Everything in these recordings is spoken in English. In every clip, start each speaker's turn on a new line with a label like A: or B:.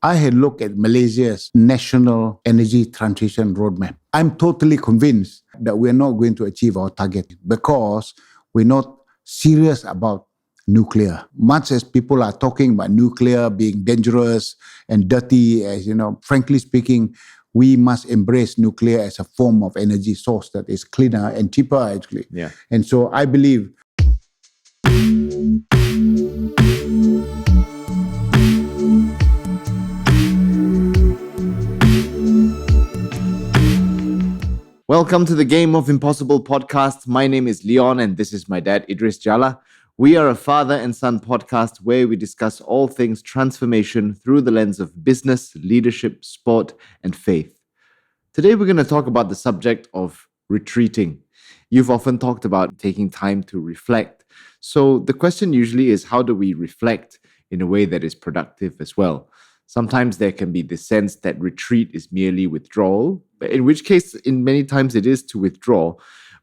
A: I had looked at Malaysia's national energy transition roadmap. I'm totally convinced that we're not going to achieve our target because we're not serious about nuclear. Much as people are talking about nuclear being dangerous and dirty, as frankly speaking, we must embrace nuclear as a form of energy source that is cleaner and cheaper, actually.
B: Yeah.
A: And so I believe
B: Welcome to the Game of Impossible podcast. My name is Leon and this is my dad, Idris Jala. We are a father and son podcast where we discuss all things transformation through the lens of business, leadership, sport, and faith. Today we're going to talk about the subject of retreating. You've often talked about taking time to reflect. So the question usually is, how do we reflect in a way that is productive as well? Sometimes there can be the sense that retreat is merely withdrawal, in which case, in many times it is to withdraw,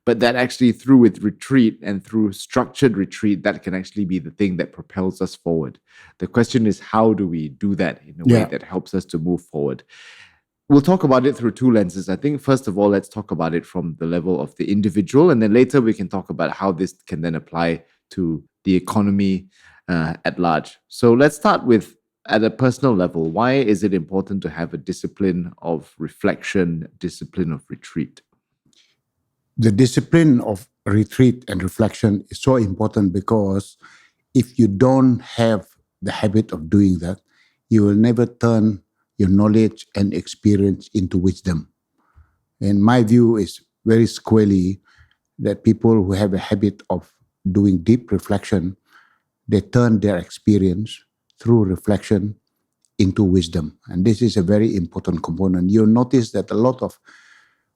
B: but that actually through with retreat and through structured retreat, that can actually be the thing that propels us forward. The question is, how do we do that in a way that helps us to move forward? We'll talk about it through two lenses. I think, first of all, let's talk about it from the level of the individual, and then later we can talk about how this can then apply to the economy at large. So let's start with, at a personal level, why is it important to have a discipline of reflection, discipline of retreat?
A: the discipline of retreat and reflection is so important because if you don't have the habit of doing that, you will never turn your knowledge and experience into wisdom. And my view is very squarely that people who have a habit of doing deep reflection, they turn their experience through reflection into wisdom. And this is a very important component. You'll notice that a lot of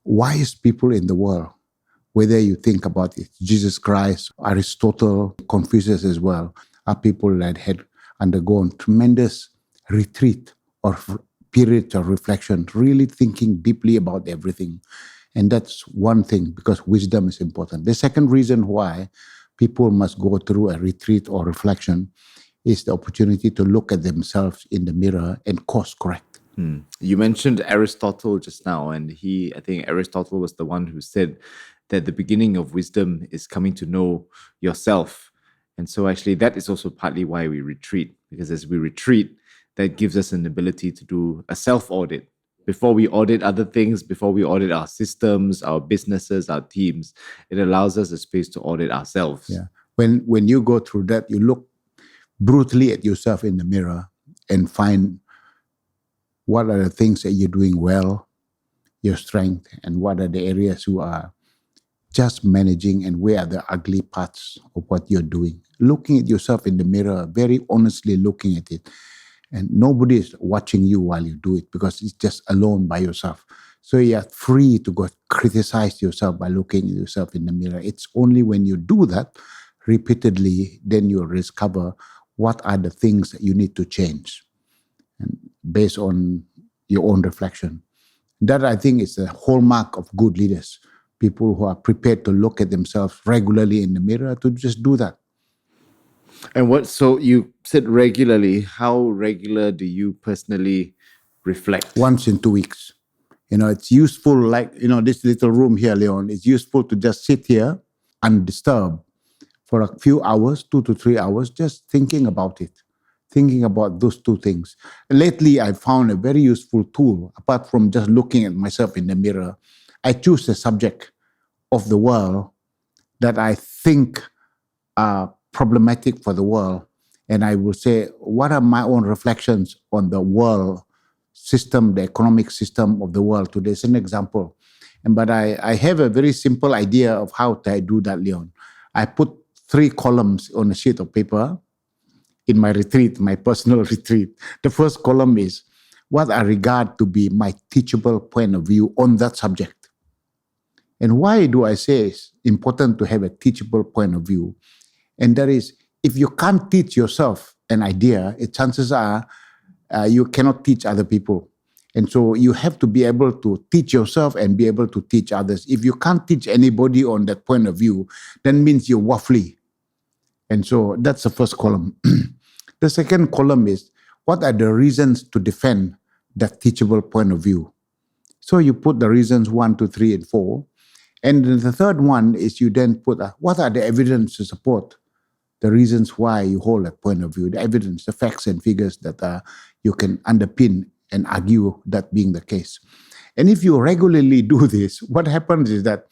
A: wise people in the world, whether you think about it, Jesus Christ, Aristotle, Confucius as well, are people that had undergone tremendous retreat or periods of reflection, really thinking deeply about everything. And that's one thing, because wisdom is important. The second reason why people must go through a retreat or reflection is the opportunity to look at themselves in the mirror and course correct.
B: You mentioned Aristotle just now, and I think Aristotle was the one who said that the beginning of wisdom is coming to know yourself. And so actually that is also partly why we retreat, because as we retreat, that gives us an ability to do a self-audit. Before we audit other things, before we audit our systems, our businesses, our teams, it allows us a space to audit ourselves.
A: Yeah. When you go through that, you look brutally at yourself in the mirror and find what are the things that you're doing well, your strength, and what are the areas you are just managing, and where are the ugly parts of what you're doing. Looking at yourself in the mirror, very honestly looking at it. And nobody is watching you while you do it because it's just alone by yourself. So you're free to go criticize yourself by looking at yourself in the mirror. It's only when you do that repeatedly, then you'll discover what are the things that you need to change, and based on your own reflection. That, I think, is the hallmark of good leaders. People who are prepared to look at themselves regularly in the mirror, to just do that.
B: And so you said regularly. How regular do you personally reflect?
A: Once in 2 weeks. It's useful, like, this little room here, Leon, it's useful to just sit here undisturbed for a few hours, 2 to 3 hours, just thinking about it, thinking about those two things. Lately, I found a very useful tool, apart from just looking at myself in the mirror. I choose a subject of the world that I think are problematic for the world. And I will say, what are my own reflections on the world system, the economic system of the world today? It's an example. But I have a very simple idea of how I do that, Leon. I put 3 columns on a sheet of paper in my retreat, my personal retreat. The first column is what I regard to be my teachable point of view on that subject. And why do I say it's important to have a teachable point of view? And that is, if you can't teach yourself an idea, chances are you cannot teach other people. And so you have to be able to teach yourself and be able to teach others. If you can't teach anybody on that point of view, that means you're waffly. And so that's the first column. The second column is, what are the reasons to defend that teachable point of view? So you put the reasons 1, 2, 3, and 4. And then the third one is you then put what are the evidence to support the reasons why you hold that point of view, the evidence, the facts and figures that you can underpin and argue that being the case. And if you regularly do this, what happens is that,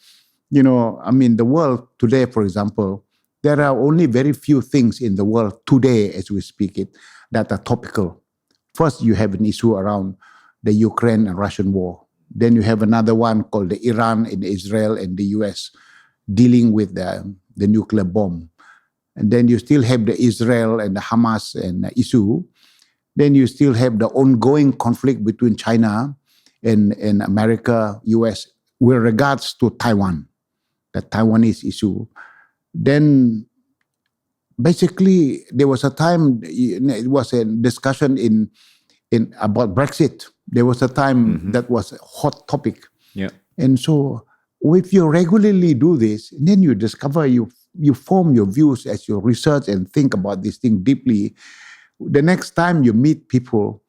A: the world today, for example, there are only very few things in the world today, as we speak it, that are topical. First, you have an issue around the Ukraine and Russian war. Then you have another one called the Iran and Israel and the US dealing with the nuclear bomb. And then you still have the Israel and the Hamas and issue. Then you still have the ongoing conflict between China and America, US, with regards to Taiwan, the Taiwanese issue. Then basically there was a time, it was a discussion in about Brexit. There was a time that was a hot topic.
B: Yeah.
A: And so if you regularly do this, then you discover you form your views as you research and think about this thing deeply. The next time you meet people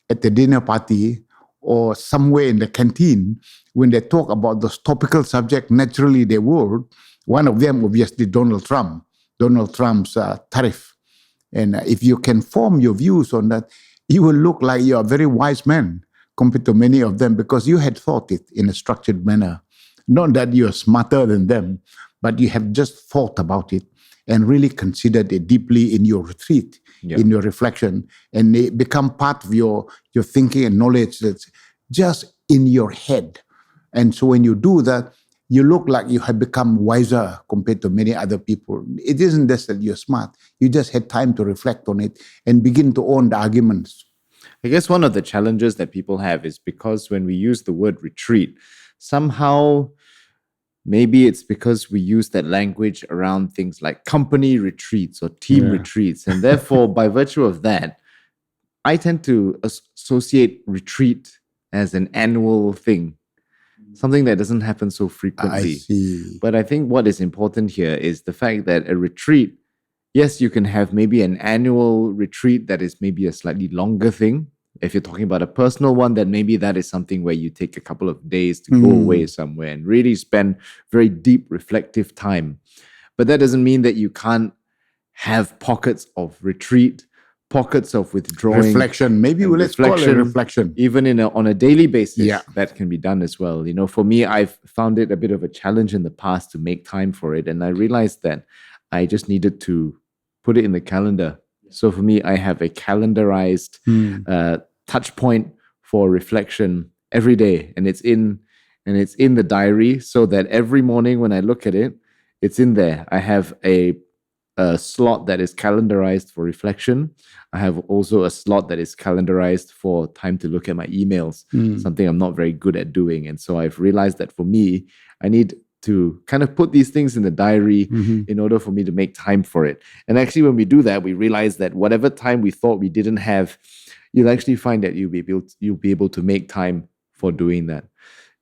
A: at the dinner party or somewhere in the canteen, when they talk about those topical subjects, naturally they would. One of them, obviously, Donald Trump's tariff. And if you can form your views on that, you will look like you're a very wise man compared to many of them because you had thought it in a structured manner. Not that you're smarter than them, but you have just thought about it and really considered it deeply in your retreat, in your reflection, and they become part of your thinking and knowledge that's just in your head. And so when you do that, you look like you have become wiser compared to many other people. It isn't just that you're smart. You just had time to reflect on it and begin to own the arguments.
B: I guess one of the challenges that people have is because when we use the word retreat, somehow maybe it's because we use that language around things like company retreats or team retreats. And therefore, by virtue of that, I tend to associate retreat as an annual thing, something that doesn't happen so frequently.
A: I see.
B: But I think what is important here is the fact that a retreat, yes, you can have maybe an annual retreat that is maybe a slightly longer thing. If you're talking about a personal one, then maybe that is something where you take a couple of days to go away somewhere and really spend very deep reflective time. But that doesn't mean that you can't have pockets of retreat, pockets of withdrawing.
A: Reflection. Maybe let's call it reflection.
B: Even on a daily basis, that can be done as well. For me, I've found it a bit of a challenge in the past to make time for it. And I realized that I just needed to put it in the calendar. So for me, I have a calendarized touch point for reflection every day, and it's in the diary, so that every morning when I look at it, it's in there. I have a slot that is calendarized for reflection. I have also a slot that is calendarized for time to look at my emails, something I'm not very good at doing. And so I've realized that for me, I need to kind of put these things in the diary in order for me to make time for it. And actually, when we do that, we realize that whatever time we thought we didn't have, you'll actually find that you'll be able to make time for doing that.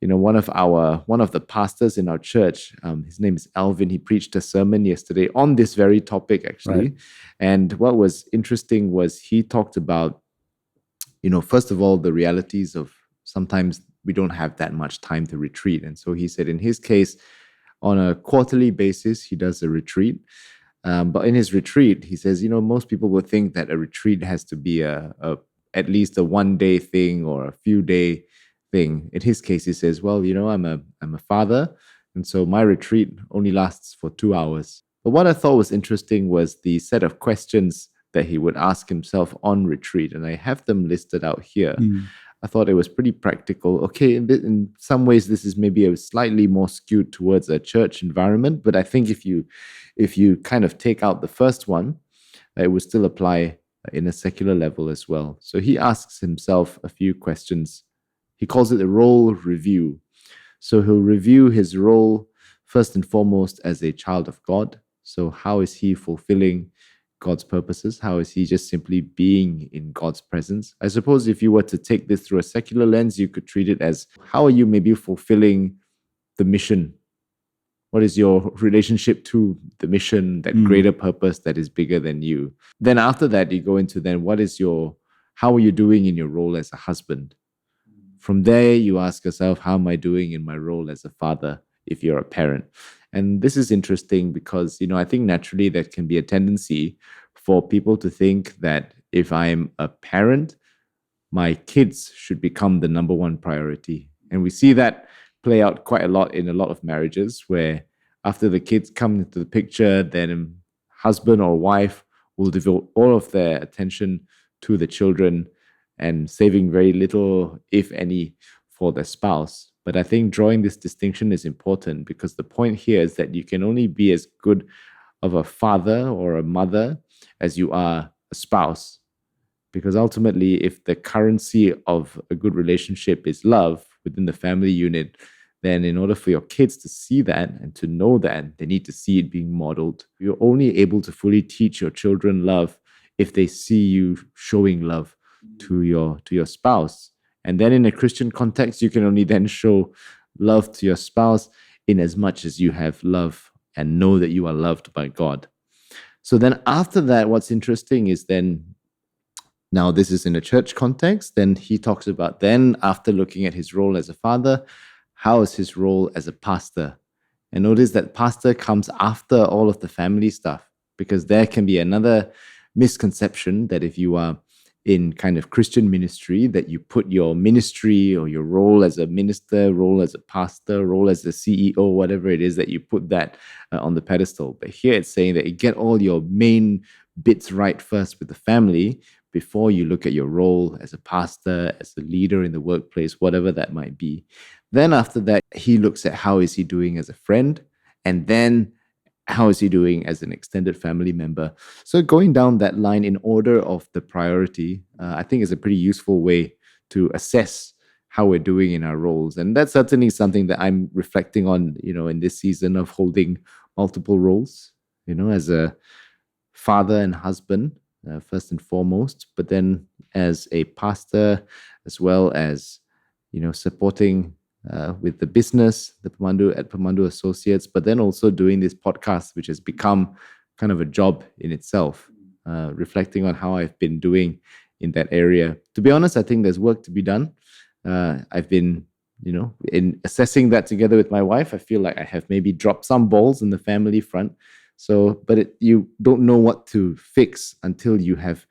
B: One of the pastors in our church, his name is Alvin. He preached a sermon yesterday on this very topic, actually. Right. And what was interesting was he talked about, first of all, the realities of sometimes we don't have that much time to retreat. And so he said in his case, on a quarterly basis, he does a retreat. But in his retreat, he says, most people would think that a retreat has to be at least a one-day thing or a few-day thing. In his case, he says, well, I'm a father, and so my retreat only lasts for 2 hours. But what I thought was interesting was the set of questions that he would ask himself on retreat, and I have them listed out here. I thought it was pretty practical. Okay, in some ways, this is maybe a slightly more skewed towards a church environment, but I think if you kind of take out the first one, it would still apply in a secular level as well. So he asks himself a few questions. He calls it a role review. So he'll review his role first and foremost as a child of God. So how is he fulfilling God's purposes? How is he just simply being in God's presence? I suppose if you were to take this through a secular lens, you could treat it as, how are you maybe fulfilling the mission? What is your relationship to the mission, that greater purpose that is bigger than you? Then after that, you go into then what is your how are you doing in your role as a husband? From there, you ask yourself, how am I doing in my role as a father if you're a parent? And this is interesting because, I think naturally there can be a tendency for people to think that if I'm a parent, my kids should become the number one priority. And we see that play out quite a lot in a lot of marriages where after the kids come into the picture, then husband or wife will devote all of their attention to the children and saving very little, if any, for their spouse. But I think drawing this distinction is important because the point here is that you can only be as good of a father or a mother as you are a spouse. Because ultimately, if the currency of a good relationship is love within the family unit, then in order for your kids to see that and to know that, they need to see it being modeled. You're only able to fully teach your children love if they see you showing love to your spouse. And then in a Christian context, you can only then show love to your spouse in as much as you have love and know that you are loved by God. So then after that, what's interesting is then, now this is in a church context, then he talks about then after looking at his role as a father, how is his role as a pastor? And notice that pastor comes after all of the family stuff, because there can be another misconception that if you are in kind of Christian ministry, that you put your ministry or your role as a minister, role as a pastor, role as a CEO, whatever it is, that you put that on the pedestal. But here it's saying that you get all your main bits right first with the family before you look at your role as a pastor, as a leader in the workplace, whatever that might be. Then after that, he looks at how is he doing as a friend, and then how is he doing as an extended family member. So going down that line in order of the priority, I think is a pretty useful way to assess how we're doing in our roles. And that's certainly something that I'm reflecting on, in this season of holding multiple roles, as a father and husband, first and foremost, but then as a pastor, as well as, supporting with the business, the PEMANDU Associates, but then also doing this podcast, which has become kind of a job in itself, reflecting on how I've been doing in that area. To be honest, I think there's work to be done. I've been, in assessing that together with my wife, I feel like I have maybe dropped some balls in the family front. So, but you don't know what to fix until you have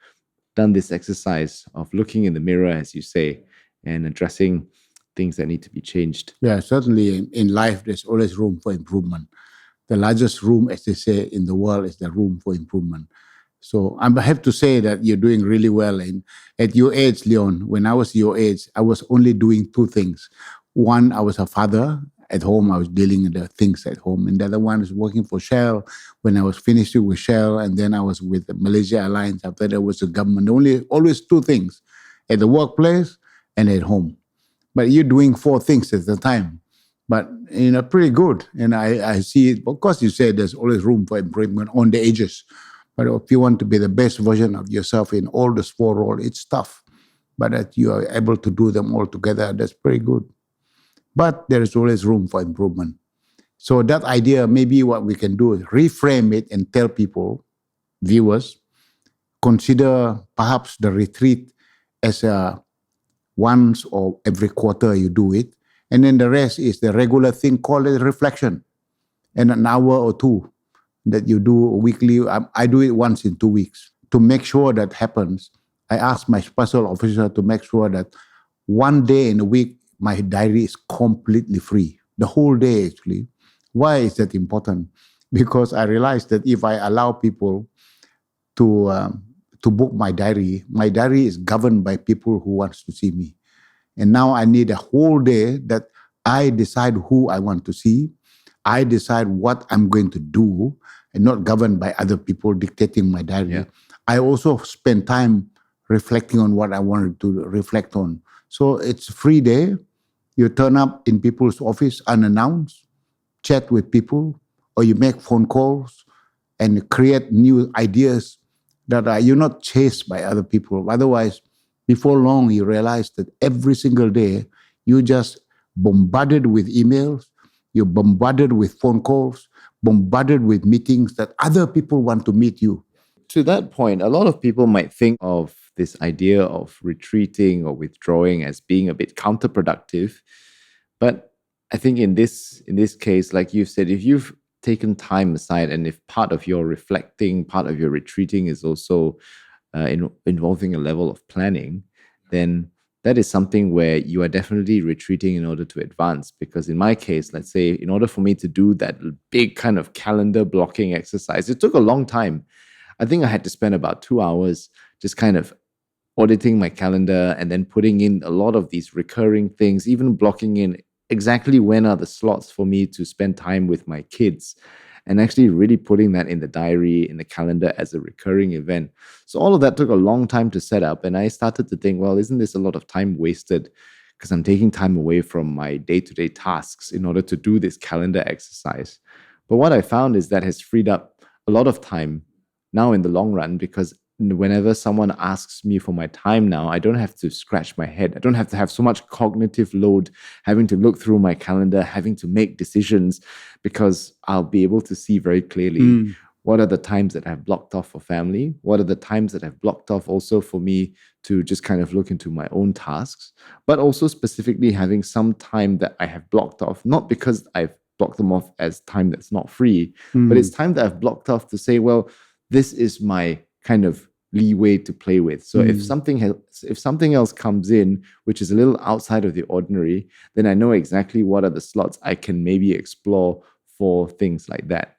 B: done this exercise of looking in the mirror, as you say, and addressing things that need to be changed.
A: Yeah, certainly in life, there's always room for improvement. The largest room, as they say, in the world is the room for improvement. So I have to say that you're doing really well. And at your age, Leon, when I was your age, I was only doing two things. One, I was a father. At home, I was dealing with the things at home. And the other one is working for Shell. When I was finishing with Shell, and then I was with the Malaysia Alliance. After that was the government. Always two things, at the workplace and at home. But you're doing four things at the time. But, pretty good. And I see it. Of course, you say there's always room for improvement on the edges. But if you want to be the best version of yourself in all those four roles, it's tough. But that you are able to do them all together, that's pretty good. But there is always room for improvement. So that idea, maybe what we can do is reframe it and tell people, viewers, consider perhaps the retreat as a once or every quarter you do it. And then the rest is the regular thing, call it reflection. And an hour or two that you do weekly. I do it once in 2 weeks. To make sure that happens, I ask my special officer to make sure that one day in a week, my diary is completely free. The whole day, actually. Why is that important? Because I realized that if I allow people to book my diary is governed by people who wants to see me. And now I need a whole day that I decide who I want to see. I decide what I'm going to do, and not governed by other people dictating my diary. Yeah. I also spend time reflecting on what I wanted to reflect on. So it's a free day. You turn up in people's office unannounced, chat with people, or you make phone calls and create new ideas that you're not chased by other people. Otherwise, before long, you realize that every single day, you just bombarded with emails, you're bombarded with phone calls, bombarded with meetings that other people want to meet you.
B: To that point, a lot of people might think of this idea of retreating or withdrawing as being a bit counterproductive. But I think in this case, like you've said, if you've taken time aside, and if part of your reflecting, part of your retreating is also involving a level of planning, then that is something where you are definitely retreating in order to advance. Because in my case, let's say, in order for me to do that big kind of calendar blocking exercise, it took a long time. I think I had to spend about 2 hours just kind of auditing my calendar and then putting in a lot of these recurring things, even blocking in exactly when are the slots for me to spend time with my kids, and actually really putting that in the diary, in the calendar as a recurring event. So all of that took a long time to set up. And I started to think, well, isn't this a lot of time wasted? Because I'm taking time away from my day-to-day tasks in order to do this calendar exercise. But what I found is that has freed up a lot of time now in the long run, because whenever someone asks me for my time now, I don't have to scratch my head. I don't have to have so much cognitive load, having to look through my calendar, having to make decisions, because I'll be able to see very clearly what are the times that I've blocked off for family, what are the times that I've blocked off also for me to just kind of look into my own tasks, but also specifically having some time that I have blocked off, not because I've blocked them off as time that's not free, but it's time that I've blocked off to say, well, this is my kind of leeway to play with. So if something else comes in which is a little outside of the ordinary, then I know exactly what are the slots I can maybe explore for things like that.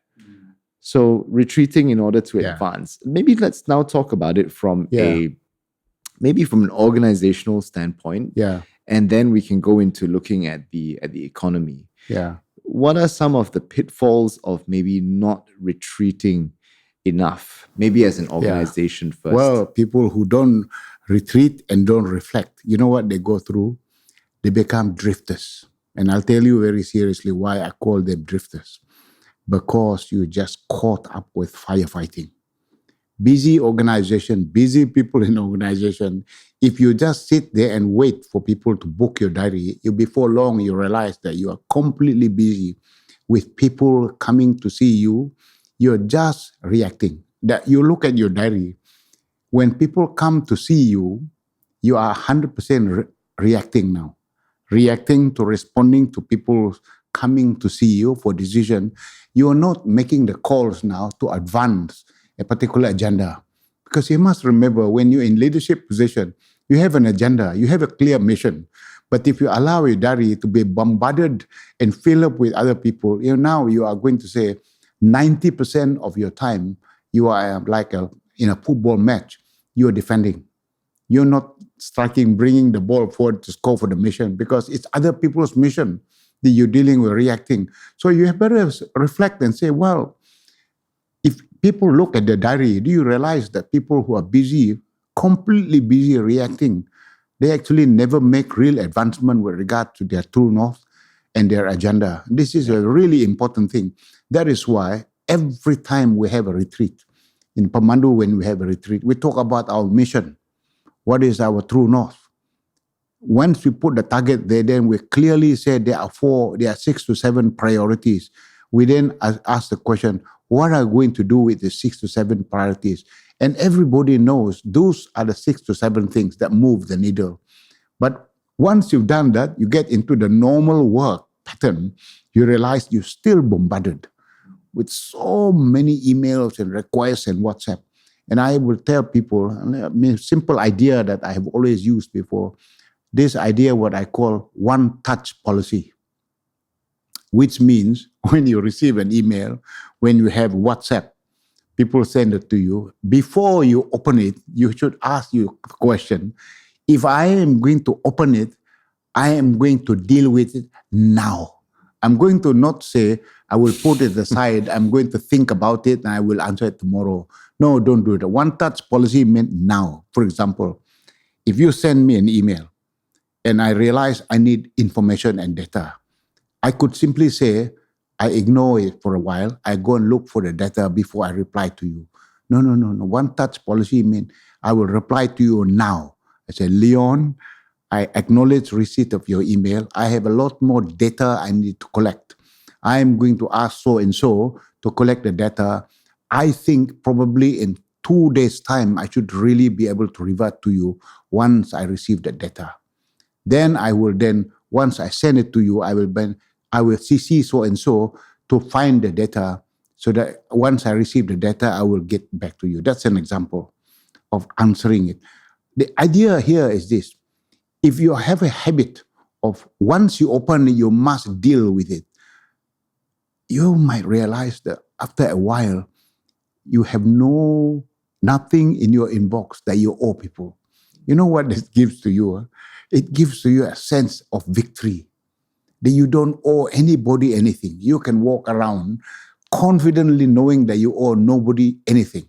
B: So retreating in order to advance. Maybe let's now talk about it from from an organizational standpoint. And then we can go into looking at the economy. What are some of the pitfalls of maybe not retreating enough, maybe as an organization first?
A: Well, people who don't retreat and don't reflect, you know what they go through? They become drifters. And I'll tell you very seriously why I call them drifters. Because you just caught up with firefighting. Busy organization, busy people in organization. If you just sit there and wait for people to book your diary, before long you realize that you are completely busy with people coming to see you. You're just reacting. That you look at your diary. When people come to see you, you are 100% reacting now. Reacting to responding to people coming to see you for decision. You are not making the calls now to advance a particular agenda. Because you must remember, when you're in leadership position, you have an agenda, you have a clear mission. But if you allow your diary to be bombarded and filled up with other people, now you are going to say, 90% of your time, you are like in a football match, you're defending. You're not striking, bringing the ball forward to score for the mission, because it's other people's mission that you're dealing with, reacting. So you have better reflect and say, well, if people look at the diary, do you realize that people who are busy, completely busy reacting, they actually never make real advancement with regard to their true north and their agenda? This is a really important thing. That is why every time we have a retreat, in PEMANDU when we have a retreat, we talk about our mission. What is our true north? Once we put the target there, then we clearly say there are 6 to 7 priorities. We then ask the question, what are we going to do with the 6 to 7 priorities? And everybody knows those are the 6 to 7 things that move the needle. But once you've done that, you get into the normal work pattern, you realize you're still bombarded with so many emails and requests and WhatsApp. And I will tell people, a simple idea that I have always used before, this idea, what I call one-touch policy, which means when you receive an email, when you have WhatsApp, people send it to you, before you open it, you should ask you a question. If I am going to open it, I am going to deal with it now. I'm going to not say, I will put it aside, I'm going to think about it, and I will answer it tomorrow. No, don't do it. One-touch policy meant now. For example, if you send me an email, and I realize I need information and data, I could simply say, I ignore it for a while, I go and look for the data before I reply to you. No. One-touch policy means I will reply to you now. I say, Leon, I acknowledge receipt of your email. I have a lot more data I need to collect. I am going to ask so-and-so to collect the data. I think probably in 2 days' time, I should really be able to revert to you once I receive the data. Then once I send it to you, I will CC so and so to find the data, so that once I receive the data, I will get back to you. That's an example of answering it. The idea here is this: if you have a habit of once you open it, you must deal with it, you might realize that after a while, you have nothing in your inbox that you owe people. You know what this gives to you? Huh? It gives to you a sense of victory, that you don't owe anybody anything. You can walk around confidently knowing that you owe nobody anything.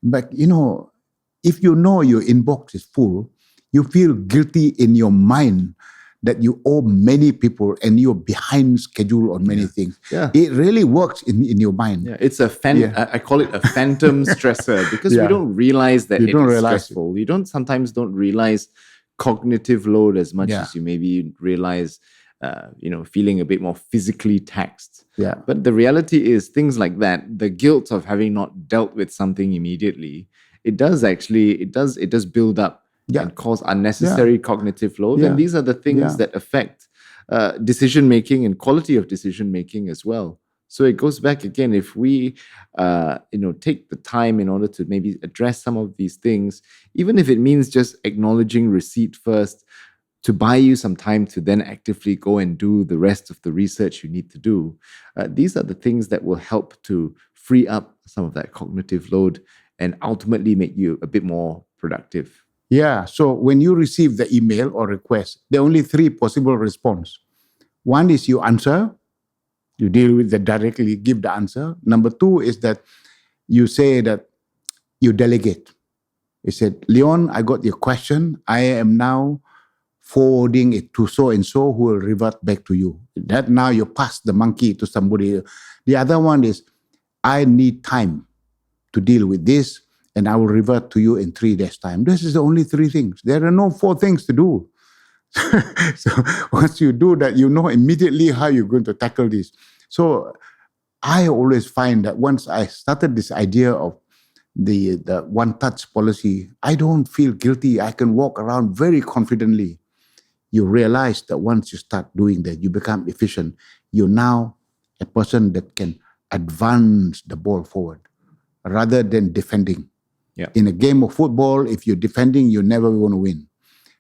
A: But if you know your inbox is full, you feel guilty in your mind that you owe many people and you're behind schedule on many things.
B: Yeah.
A: It really works in your mind.
B: Yeah, it's I call it a phantom stressor, because we don't realize that it is stressful. You sometimes don't realize cognitive load as much as you maybe realize, feeling a bit more physically taxed.
A: Yeah.
B: But the reality is, things like that, the guilt of having not dealt with something immediately, it does build up and cause unnecessary cognitive load. And these are the things that affect decision making and quality of decision making as well. So it goes back again, if we take the time in order to maybe address some of these things, even if it means just acknowledging receipt first, to buy you some time to then actively go and do the rest of the research you need to do. These are the things that will help to free up some of that cognitive load and ultimately make you a bit more productive.
A: Yeah, so when you receive the email or request, there are only 3 possible response. One is you answer, you deal with that directly, give the answer. Number 2 is that you say that you delegate. You said, Leon, I got your question. I am now forwarding it to so-and-so who will revert back to you. That now you pass the monkey to somebody. The other one is, I need time to deal with this, and I will revert to you in 3 days' time. This is the only 3 things. There are no 4 things to do. So once you do that, you know immediately how you're going to tackle this. So I always find that once I started this idea of the one-touch policy, I don't feel guilty. I can walk around very confidently. You realize that once you start doing that, you become efficient. You're now a person that can advance the ball forward rather than defending.
B: Yeah.
A: In a game of football, if you're defending, you're never going to win.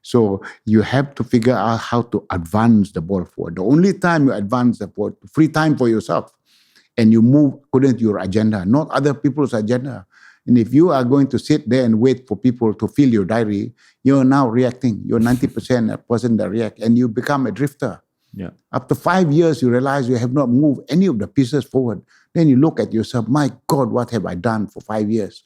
A: So you have to figure out how to advance the ball forward. The only time you advance the ball, free time for yourself, and you move according to your agenda, not other people's agenda. And if you are going to sit there and wait for people to fill your diary, you're now reacting. You're 90% a person that reacts, and you become a drifter.
B: Yeah.
A: After 5 years, you realize you have not moved any of the pieces forward. Then you look at yourself, my God, what have I done for 5 years?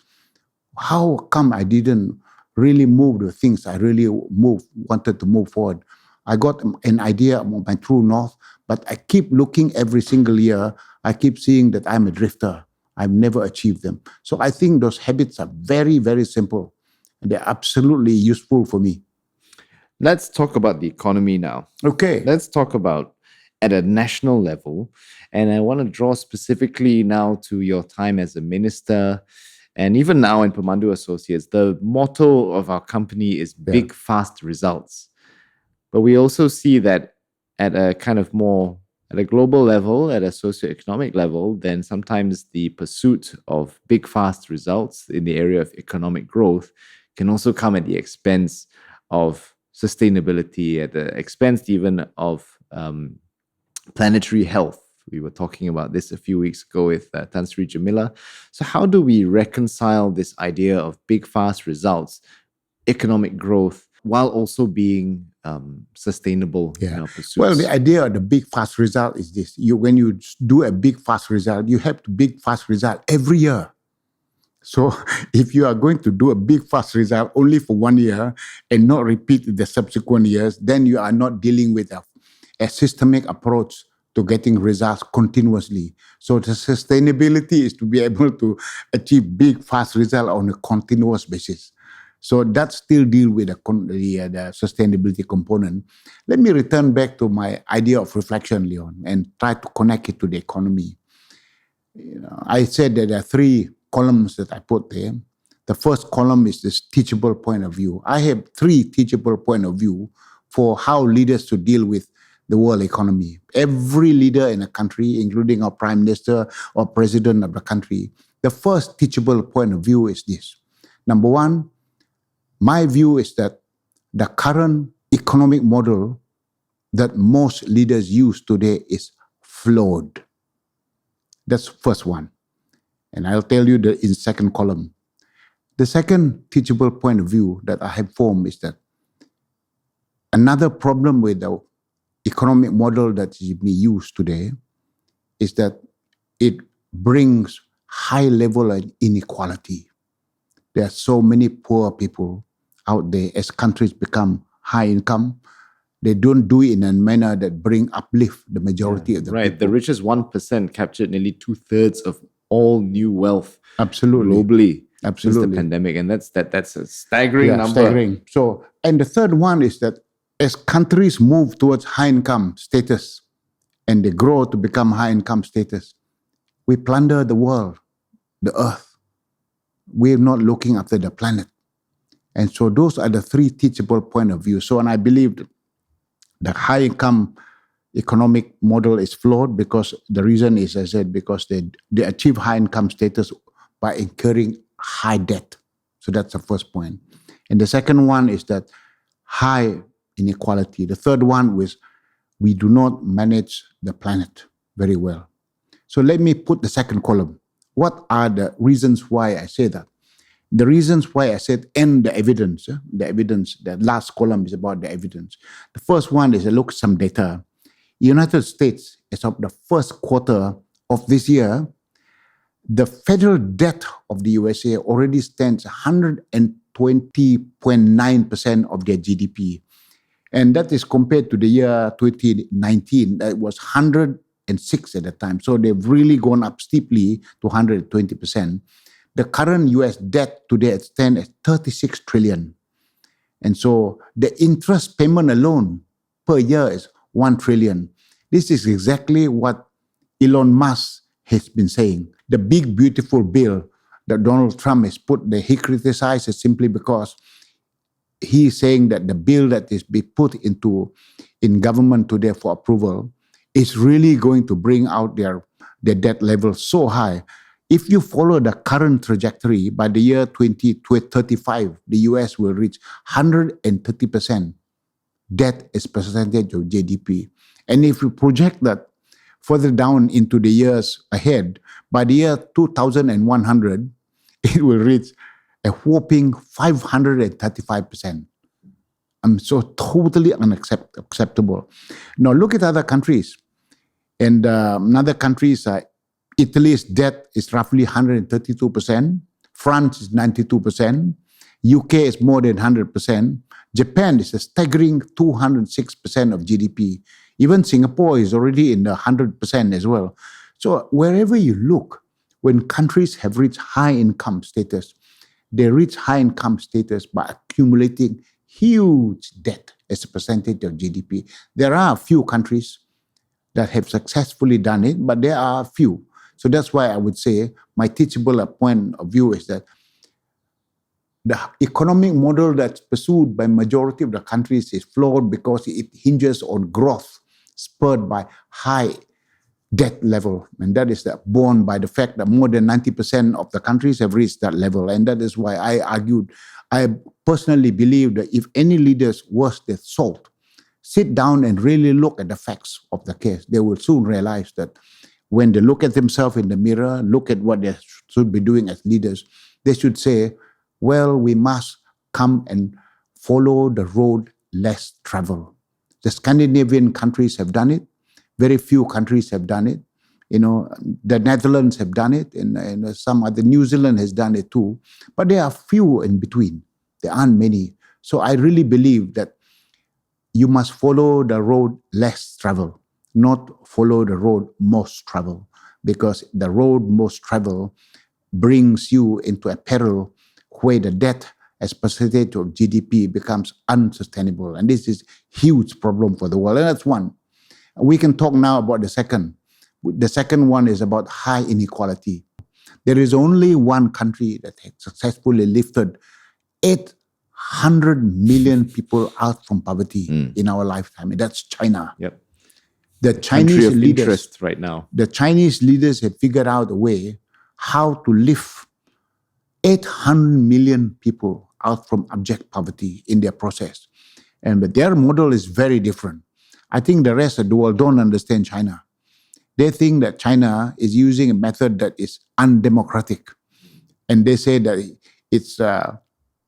A: How come I didn't really move the things I really wanted to move forward? I got an idea of my true north, but I keep looking every single year. I keep seeing that I'm a drifter. I've never achieved them. So I think those habits are very, very simple. And they're absolutely useful for me.
B: Let's talk about the economy now.
A: Okay.
B: Let's talk about at a national level. And I want to draw specifically now to your time as a minister. And even now in PEMANDU Associates, the motto of our company is big, fast results. But we also see that at a kind of more, at a global level, at a socioeconomic level, then sometimes the pursuit of big, fast results in the area of economic growth can also come at the expense of sustainability, at the expense even of planetary health. We were talking about this a few weeks ago with Tan Sri Jamila. So how do we reconcile this idea of big, fast results, economic growth, while also being sustainable in our pursuits?
A: Well, the idea of the big, fast result is this. When you do a big, fast result, you have to big, fast result every year. So if you are going to do a big, fast result only for 1 year and not repeat the subsequent years, then you are not dealing with a systemic approach to getting results continuously. So the sustainability is to be able to achieve big, fast results on a continuous basis. So that still deal with the sustainability component. Let me return back to my idea of reflection, Leon, and try to connect it to the economy. I said that there are 3 columns that I put there. The first column is this teachable point of view. I have 3 teachable point of view for how leaders should deal with the world economy. Every leader in a country, including our prime minister or president of the country, the first teachable point of view is this. Number one, my view is that the current economic model that most leaders use today is flawed. That's first one. And I'll tell you in second column. The second teachable point of view that I have formed is that another problem with the economic model that is being used today is that it brings high level of inequality. There are so many poor people out there as countries become high income. They don't do it in a manner that uplift the majority of the
B: right.
A: people.
B: The richest 1% captured nearly 2/3 of all new wealth
A: Absolutely.
B: globally since the
A: Absolutely.
B: pandemic. And that's a staggering number.
A: Staggering. So, and the third one is that as countries move towards high income status and they grow to become high income status, we plunder the world, the earth. We're not looking after the planet. And so those are the 3 teachable point of view. So, and I believe that the high income economic model is flawed because the reason is, I said, because they achieve high income status by incurring high debt. So that's the first point. And the second one is that high inequality. The third one was we do not manage the planet very well. So let me put the second column. What are the reasons why I say that? The reasons why I said, and the evidence, the last column is about the evidence. The first one is I look at some data. United States, as of the first quarter of this year, the federal debt of the USA already stands 120.9% of their GDP. And that is compared to the year 2019, that was 106 at the time. So they've really gone up steeply to 120%. The current US debt today stands at 36 trillion. And so the interest payment alone per year is 1 trillion. This is exactly what Elon Musk has been saying. The big, beautiful bill that Donald Trump has put there, he criticized it simply because he is saying that the bill that is being put in government today for approval is really going to bring out their debt level so high. If you follow the current trajectory, by the year 2035, the US will reach 130% debt as percentage of GDP. And if you project that further down into the years ahead, by the year 2100, it will reach a whopping 535%. So totally unacceptable. Now look at other countries. And other countries, Italy's debt is roughly 132%. France is 92%. UK is more than 100%. Japan is a staggering 206% of GDP. Even Singapore is already in the 100% as well. So wherever you look, when countries have reached high income status, they reach high income status by accumulating huge debt as a percentage of GDP. There are a few countries that have successfully done it, but there are a few. So that's why I would say my teachable point of view is that the economic model that's pursued by majority of the countries is flawed because it hinges on growth spurred by high debt level. And that is borne by the fact that more than 90% of the countries have reached that level. And that is why I personally believe that if any leaders worth their salt sit down and really look at the facts of the case, they will soon realize that when they look at themselves in the mirror, look at what they should be doing as leaders, they should say, well, we must come and follow the road less traveled. The Scandinavian countries have done it. Very few countries have done it. The Netherlands have done it, and some other, New Zealand has done it too. But there are few in between. There aren't many. So I really believe that you must follow the road less traveled, not follow the road most traveled, because the road most traveled brings you into a peril where the debt as percentage of GDP becomes unsustainable. And this is a huge problem for the world. And that's one. We can talk now about the second. The second one is about high inequality. There is only one country that has successfully lifted 800 million people out from poverty in our lifetime, and that's China.
B: Yep.
A: The
B: Country
A: Chinese
B: of
A: leaders,
B: interest right now.
A: the Chinese leaders have figured out a way how to lift 800 million people out from abject poverty in their process. But their model is very different. I think the rest of the world don't understand China. They think that China is using a method that is undemocratic. And they say that it's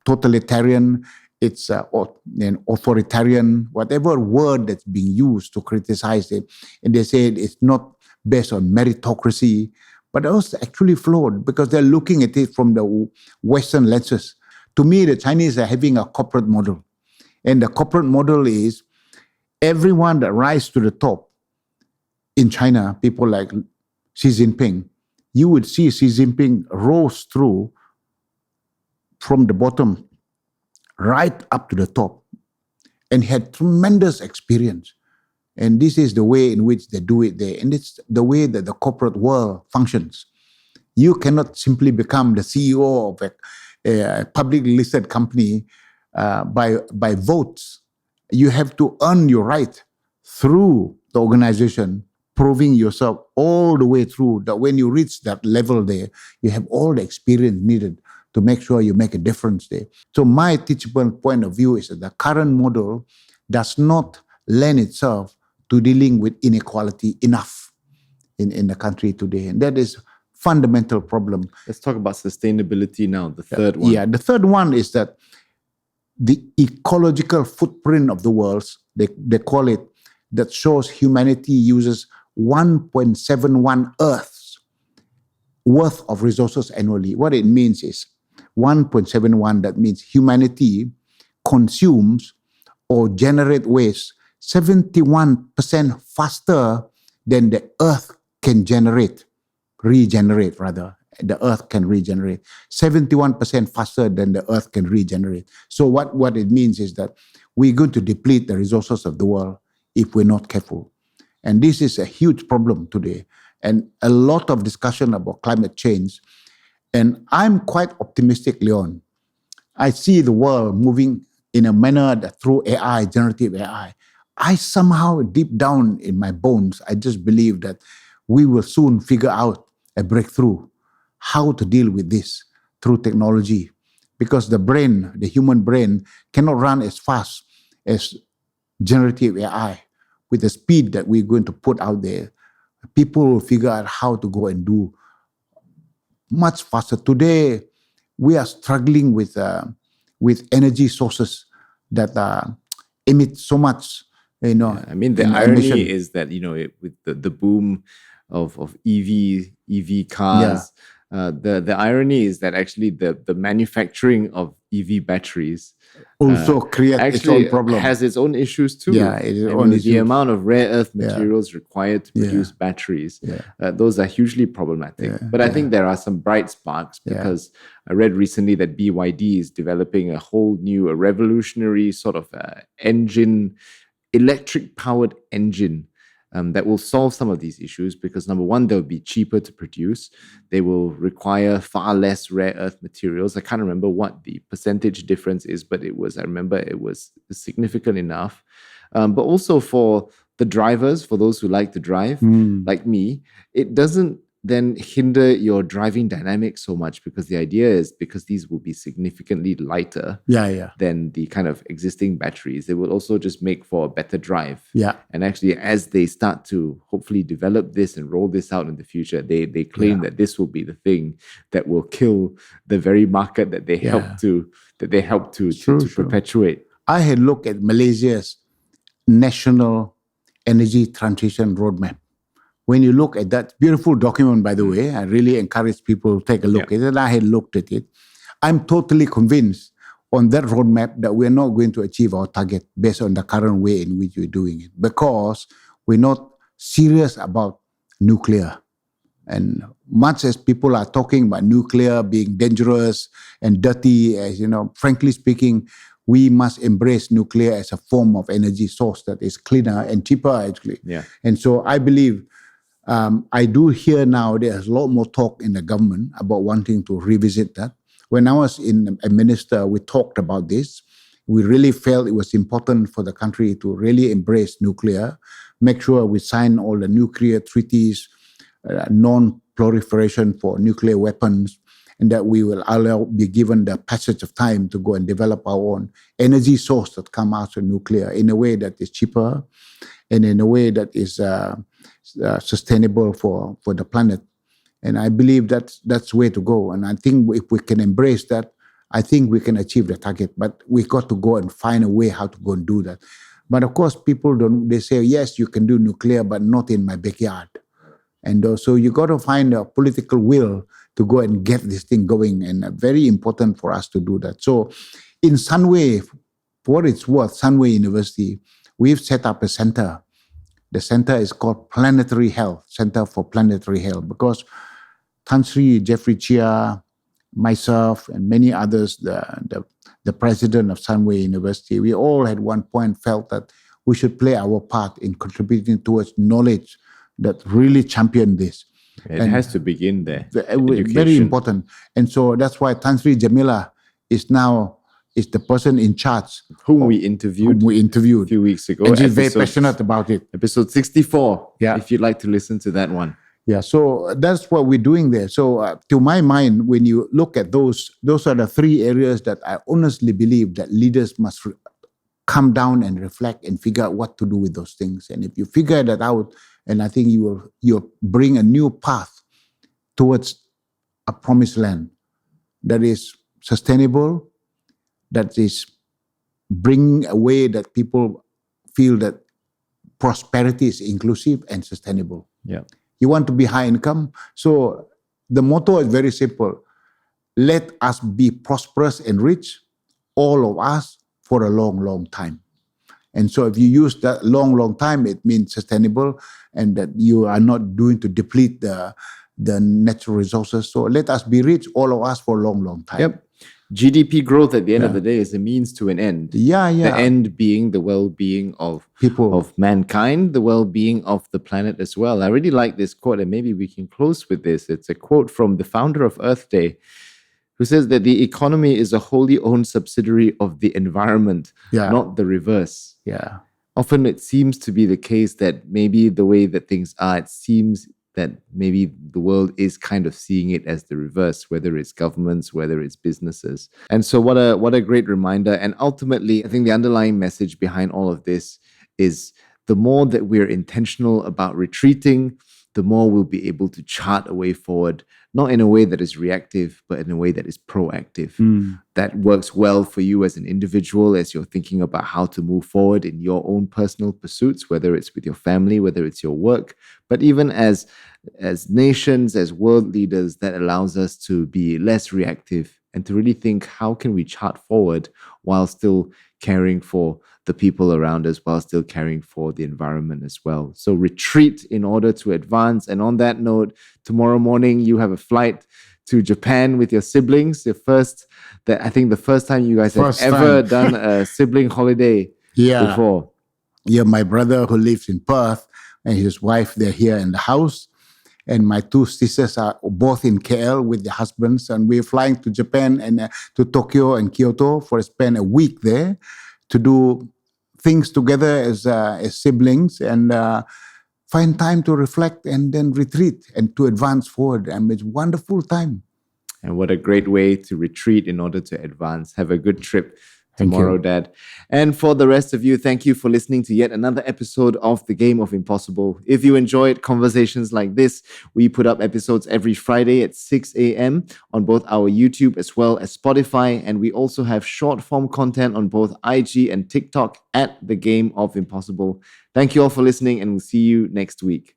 A: totalitarian, it's an authoritarian, whatever word that's being used to criticize it. And they say it's not based on meritocracy, but also actually flawed because they're looking at it from the Western lenses. To me, the Chinese are having a corporate model. And the corporate model is everyone that rises to the top in China, people like Xi Jinping, you would see Xi Jinping rose through from the bottom right up to the top and had tremendous experience. And this is the way in which they do it there. And it's the way that the corporate world functions. You cannot simply become the CEO of a publicly listed company by votes. You have to earn your right through the organization, proving yourself all the way through that when you reach that level there, you have all the experience needed to make sure you make a difference there. So my teachable point of view is that the current model does not lend itself to dealing with inequality enough in the country today. And that is fundamental problem.
B: Let's talk about sustainability now, the third one.
A: Yeah, the third one is that the ecological footprint of the world, they call it, that shows humanity uses 1.71 Earths worth of resources annually. What it means is 1.71, that means humanity consumes or generate waste 71% faster than the Earth can regenerate rather. The Earth can regenerate 71% faster than the Earth can regenerate. So what it means is that we're going to deplete the resources of the world if we're not careful. And this is a huge problem today. And a lot of discussion about climate change. And I'm quite optimistic, Leon. I see the world moving in a manner that through AI, generative AI, I somehow deep down in my bones, I just believe that we will soon figure out a breakthrough how to deal with this through technology, because the human brain cannot run as fast as generative AI with the speed that we're going to put out there. People will figure out how to go and do much faster. Today, we are struggling with energy sources that emit so much.
B: I mean, the irony is that with the boom of EV cars. The irony is that actually the manufacturing of EV batteries
A: also creates its own problem.
B: Has its own issues too.
A: Yeah, it is
B: the amount of rare earth materials required to produce batteries, those are hugely problematic. But I think there are some bright sparks because I read recently that BYD is developing a whole new, a revolutionary sort of engine, electric-powered engine that will solve some of these issues because, number one, they'll be cheaper to produce. They will require far less rare earth materials. I can't remember what the percentage difference is, but I remember it was significant enough. But also for the drivers, for those who like to drive, like me, it doesn't then hinder your driving dynamics so much because the idea is because these will be significantly lighter than the kind of existing batteries, they will also just make for a better drive. And actually, as they start to hopefully develop this and roll this out in the future, they claim that this will be the thing that will kill the very market that they help to perpetuate.
A: I had looked at Malaysia's national energy transition roadmap. When you look at that beautiful document, by the way, I really encourage people to take a look at it. I had looked at it. I'm totally convinced on that roadmap that we're not going to achieve our target based on the current way in which we're doing it because we're not serious about nuclear. And much as people are talking about nuclear being dangerous and dirty, as frankly speaking, we must embrace nuclear as a form of energy source that is cleaner and cheaper, actually. And so I believe I do hear now there's a lot more talk in the government about wanting to revisit that. When I was a minister, we talked about this. We really felt it was important for the country to really embrace nuclear, make sure we sign all the nuclear treaties, non-proliferation for nuclear weapons, and that we will be given the passage of time to go and develop our own energy source that come out of nuclear in a way that is cheaper and in a way that is sustainable for the planet. And I believe that's the way to go. And I think if we can embrace that, I think we can achieve the target. But we got to go and find a way how to go and do that. But of course, people they say, yes, you can do nuclear, but not in my backyard. And so you got to find a political will to go and get this thing going. And very important for us to do that. So in Sunway, for what it's worth, Sunway University, we've set up a center. The center is called Planetary Health, Center for Planetary Health, because Tan Sri, Jeffrey Chia, myself, and many others, the president of Sunway University, we all at one point felt that we should play our part in contributing towards knowledge that really champion this.
B: It has to begin there.
A: Very important. And so that's why Tan Sri Jamila is the person in charge.
B: Whom we interviewed a few weeks ago.
A: And she's very passionate about it.
B: Episode 64,
A: yeah.
B: If you'd like to listen to that one.
A: Yeah, so that's what we're doing there. So to my mind, when you look at those are the three areas that I honestly believe that leaders must come down and reflect and figure out what to do with those things. And if you figure that out, and I think you'll bring a new path towards a promised land that is sustainable, that is bringing a way that people feel that prosperity is inclusive and sustainable.
B: Yeah.
A: You want to be high income. So the motto is very simple. Let us be prosperous and rich, all of us, for a long, long time. And so if you use that long time, it means sustainable and that you are not doing to deplete the natural resources. So let us be rich, all of us, for a long, long time.
B: Yep. GDP growth at the end of the day is a means to an end.
A: Yeah.
B: The end being the well-being of
A: people,
B: of mankind, the well-being of the planet as well. I really like this quote, and maybe we can close with this. It's a quote from the founder of Earth Day, who says that the economy is a wholly owned subsidiary of the environment, not the reverse.
A: Yeah.
B: Often it seems to be the case that maybe the way that things are, it seems that maybe the world is kind of seeing it as the reverse, whether it's governments, whether it's businesses. And so what a great reminder. And ultimately, I think the underlying message behind all of this is the more that we're intentional about retreating, the more we'll be able to chart a way forward, not in a way that is reactive, but in a way that is proactive. That works well for you as an individual, as you're thinking about how to move forward in your own personal pursuits, whether it's with your family, whether it's your work, but even as nations, as world leaders, that allows us to be less reactive and to really think, how can we chart forward while still caring for the people around us, while still caring for the environment as well. So retreat in order to advance. And on that note, tomorrow morning you have a flight to Japan with your siblings. I think the first time you guys have ever done a sibling holiday before.
A: Yeah, my brother who lives in Perth and his wife, they're here in the house. And my two sisters are both in KL with their husbands. And we're flying to Japan and to Tokyo and Kyoto for spend a week there to do things together as siblings and find time to reflect and then retreat and to advance forward. And it's a wonderful time.
B: And what a great way to retreat in order to advance. Have a good trip tomorrow, Dad. And for the rest of you, thank you for listening to yet another episode of The Game of Impossible. If you enjoyed conversations like this, we put up episodes every Friday at 6 a.m. on both our YouTube as well as Spotify. And we also have short form content on both IG and TikTok at The Game of Impossible. Thank you all for listening, and we'll see you next week.